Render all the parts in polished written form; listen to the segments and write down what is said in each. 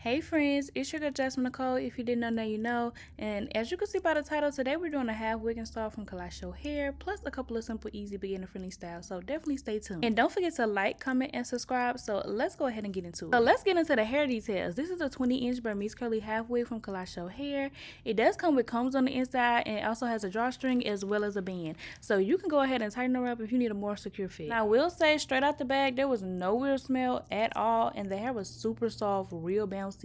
Hey friends, it's your girl jnicole. If you didn't know, now you know. And as you can see by the title, today we're doing a half wig install from Kalashowhair, plus a couple of simple, easy, beginner-friendly styles. So definitely stay tuned. And don't forget to like, comment, and subscribe. So let's go ahead and get into it. So let's get into the hair details. This is a 20-inch Burmese curly half wig from Kalashowhair. It does come with combs on the inside, and it also has a drawstring as well as a band. So you can go ahead and tighten her up if you need a more secure fit. Now I will say, straight out the bag, there was no weird smell at all, and the hair was super soft, real bouncy,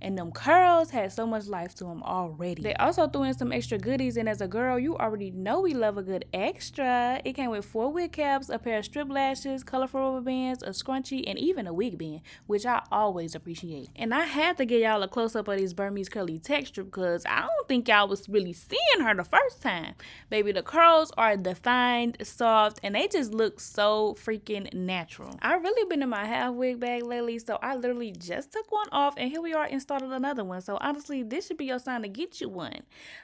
and them curls had so much life to them already. They also threw in some extra goodies, and as a girl, you already know we love a good extra. It came with 4 wig caps, a pair of strip lashes, colorful rubber bands, a scrunchie, and even a wig band, which I always appreciate. And I had to get y'all a close-up of this Burmese curly texture because I don't think y'all was really seeing her the first time. Baby, the curls are defined, soft, and they just look so freaking natural. I've really been in my half wig bag lately, so I literally just took one off, and here we are installed another one. So honestly, this should be your sign to get you one.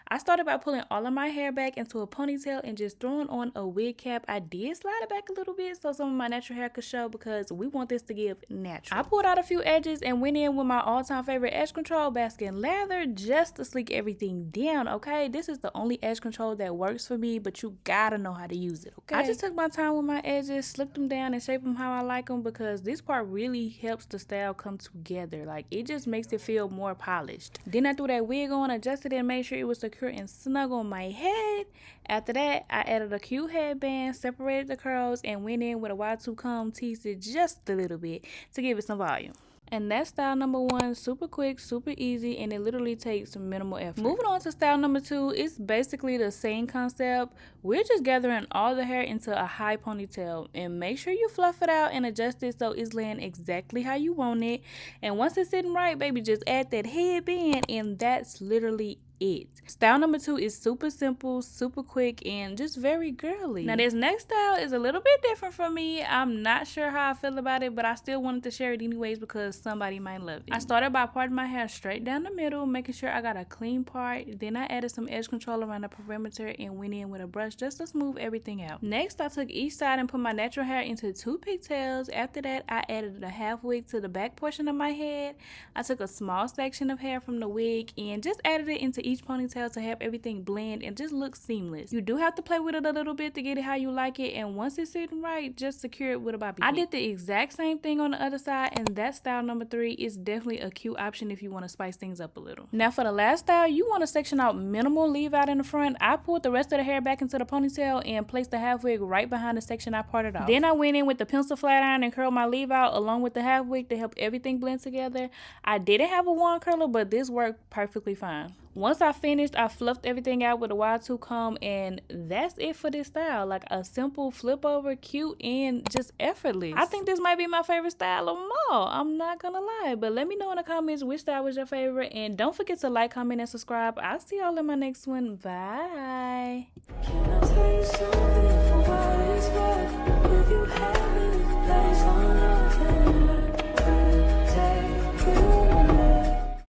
I started by pulling all of my hair back into a ponytail and just throwing on a wig cap. I did slide it back a little bit so some of my natural hair could show because we want this to give natural. I pulled out a few edges and went in with my all-time favorite edge control, basking lather, just to sleek everything down. Okay, this is the only edge control that works for me, but you gotta know how to use it. Okay, I just took my time with my edges, slicked them down and shaped them how I like them, because this part really helps the style come together. Like, it just makes it feel more polished. Then I threw that wig on, adjusted it, and made sure it was secure and snug on my head. After that, I added a cute headband, separated the curls, and went in with a Y2 comb, teased it just a little bit to give it some volume. And that's style number 1, super quick, super easy, and it literally takes minimal effort. Moving on to style number 2, it's basically the same concept. We're just gathering all the hair into a high ponytail, and make sure you fluff it out and adjust it so it's laying exactly how you want it. And once it's sitting right, baby, just add that headband, and that's literally it. Style number 2 is super simple, super quick, and just very girly. Now this next style is a little bit different from me. I'm not sure how I feel about it, but I still wanted to share it anyways because somebody might love it. I started by parting my hair straight down the middle, making sure I got a clean part. Then I added some edge control around the perimeter and went in with a brush just to smooth everything out. Next, I took each side and put my natural hair into 2 pigtails. After that, I added a half wig to the back portion of my head. I took a small section of hair from the wig and just added it into each ponytail to help everything blend and just look seamless. You do have to play with it a little bit to get it how you like it, and once it's sitting right, just secure it with a bobby pin. I did the exact same thing on the other side, and that style number 3 is definitely a cute option if you want to spice things up a little. Now for the last style, you want to section out minimal, leave out in the front. I pulled the rest of the hair back into the ponytail and placed the half wig right behind the section I parted off. Then I went in with the pencil flat iron and curled my leave out along with the half wig to help everything blend together. I didn't have a wand curler, but this worked perfectly fine. Once I finished, I fluffed everything out with a Y2 comb, and that's it for this style. Like a simple flip over, cute, and just effortless. I think this might be my favorite style of them all. I'm not gonna lie, but let me know in the comments which style was your favorite, and don't forget to like, comment, and subscribe. I'll see y'all in my next one. Bye. Can I tell you something for what it's worth? If you have it